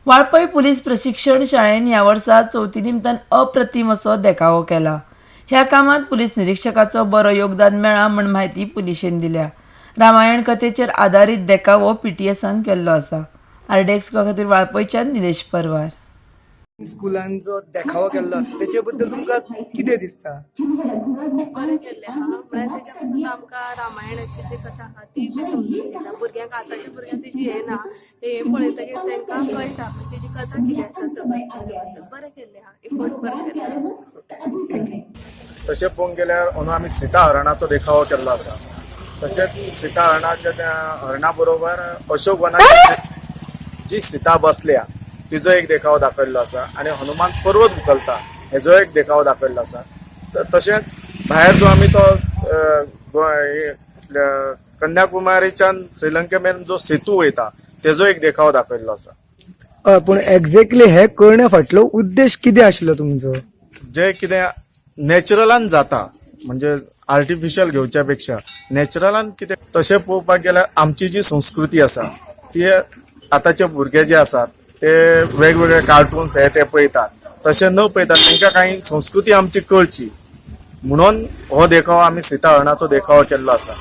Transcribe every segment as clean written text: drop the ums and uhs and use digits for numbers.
Valpoi police प्रशिक्षण शाळेन ह्या वर्सा चवथी निमतान अप्रतिम असो देखावो केला. ह्या कामात पुलीस निरीक्षकाचो बरो योगदान मेळ्ळा म्हण म्हायती पुलिशेन दिल्या. रामायण कथेचेर आदारीत देखावो पीटीएसान केल्लो आसा. आरडेक्स खातीर वाळपयच्यान निलेश परवार. स्कुलान जो देखावो केल्लो आसा तेचे बद्दल तुमकां कितें दिसता? बरें केल्लें आहा. म्हळ्यार तेच्या पासून आमकां रामायणाची जी कथा आहा ती बी समजून येता. भुरग्यांक आतांच्या भुरग्यांक तेजी हें ना, ते पळयतकीर तांकां कळटा तेजी कथा कितें आसा सगळें. बरें केल्लें आहा. इफोर्ट बरें केल्ले. तशें पळोवंक गेल्यार अंदू आमी सीता हरणाचो देखावो केल्लो आसा. तशेंच सीता हरणा बरोबर अशोक वनाची जी सीता बसल्या तिजो एक देखावो दाखयल्लो आसा आणि हनुमान पर्वत उखलता हेजो एक देखावो दाखयल्लो आसा. तशेंच भायर जो आमी तो कन्याकुमारीच्यान श्रीलंके मेरेन जो सेतू वयता तेजो एक देखावो दाखयल्लो आसा. पूण एक्झॅक्टली हे करण्या फाटलो उद्देश कितें आशिल्लो तुमचो? जे कितें नॅचरलान जाता म्हणजे आर्टिफिशियल घेवच्या पेक्षा नॅचरलान कितें तशें पळोवपाक गेल्यार आमची जी संस्कृती आसा ती आतांचे भुरगे जे आसात ते वेगवेगळे कार्टून्स हे ते पळयतात. तशें न पळयता तांकां काही संस्कृती आमची कळची म्हणून हो देखावो आमी सीता हरणाचो देखावो केल्लो आसा.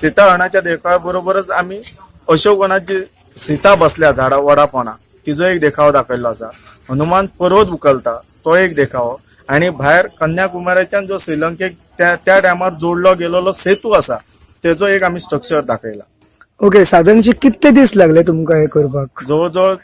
सीता हरणाच्या देखाव्या बरोबरच आमी अशोक वनात जी सीता बसल्या झाडा वडा पोंदा तिजो एक देखावो दाखयल्लो आसा. हनुमान पर्वत उखलता तो एक देखावो आणि भायर कन्याकुमारीच्यान जो श्रीलंकेक त्या टायमार जोडलो गेलेलो सेतू आसा तेजो एक आमी स्ट्रक्चर दाखयला. ओके, साधारणशे कितले दीस लागले तुमकां हे करपाक? जवळ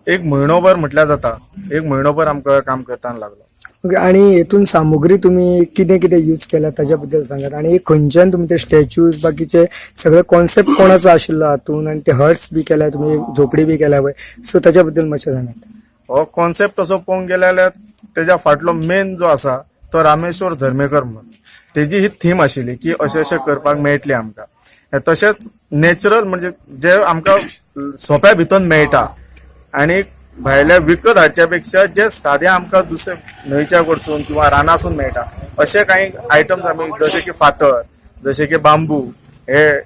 एक म्हयनोभर म्हटल्यार जाता. एक म्हयनोभर आमकां काम करताना लागलो. ओके, आणि हेतून सामुग्री तुम्ही कितें कितें यूज केला ताच्या बद्दल सांगात. आणि एक खंयच्यान तुमी ते स्टॅच्यूज बाकीचे सगळे कॉन्सेप्ट कोणाचो आशिल्लो हातून आणि ते हर्ट्स बी केल्या तुम्ही झोपडी बी केल्या पळय, सो ताच्या बद्दल मातशें सांगात. हो कॉन्सेप्ट असो पळोवंक गेल्यार तेच्या फाटलो मेन जो आसा तो रामेश्वर झर्मेकर म्हणून तेजी ही थीम आशिल्ली की अशें करपाक मेळटलें आमकां. तशेंच नॅचरल म्हणजे जे आमकां सोप्या भितर मेळटा आणि भायल्या विकत हाडच्या पेक्षा जे सादे आमकां दुसरे न्हंयच्या कडसून किंवा रानासून मेळटा अशे काही आयटम्स आमी जशे की फातर, जशे की बांबू, हे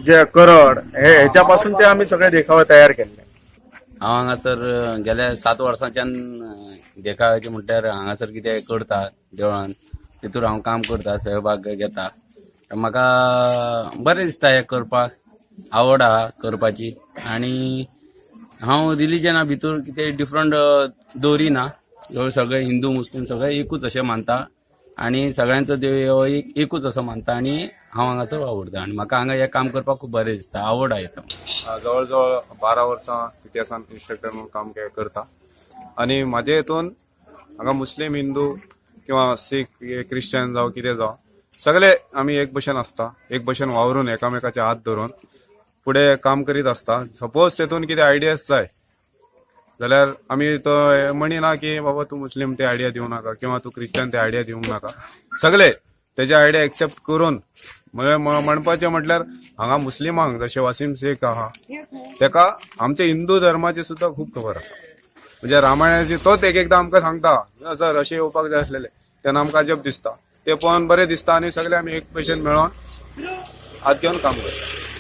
जे करड हेच्या पासून ते आमी सगळे देखावे तयार केल्ले. हांव हांगासर गेल्या 7 वर्सांच्यान देखाव्याचे म्हटल्यार हांगासर कितें करता देवळान तितूर हांव काम करता, सहभाग घेता. म्हाका बरें दिसता हे करपाक, आवड आहा करपाची. आणि हांव रिलिजना भितर कितें डिफरंट दवरिना. सगळे हिंदू मुस्लीम सगळे एकूच अशें मानता आणि सगळ्यांचो देव हो एकूच असो मानता आणि हांव हांगासर वावुरता आणि म्हाका हांगा हें काम करपाक खूब बरें दिसता, आवड आहा हेतून. जवळ 12 वर्सां पीटीएसान इन्स्ट्रक्टर म्हणून काम करता आणि म्हाजे हितून हांगा मुस्लीम, हिंदू किंवा सीख, क्रिश्चन जावं कितें जावं सगळे आमी एक भशेन आसता, एक भशेन वावरून एकामेकाचे हात धरून फुडें काम करीत आसता. सपोज तेतून कितें आयडियाज जाय जाल्यार आमी तो म्हणिना की बाबा तूं मुस्लीम ते आयडिया दिवं नाका किंवा तूं क्रिश्चन ते आयडिया दिवंक नाका. सगळे तेजे आयडिया एक्सेप्ट करून म्हणपाचें म्हटल्यार हांगा मुस्लिमांक जशे वासीम शेख आहा तेका आमच्या हिंदू धर्माची सुद्धा खूब खबर आसा. म्हणजे रामायणाची तोच एकदां आमकां सांगता सर अशें येवपाक जाय आसलेलें तेन्ना आमकां अजब दिसता. ते पळोवन बरें दिसता आणि सगळे आमी एक भशेन मेळोन हात घेवन काम करता.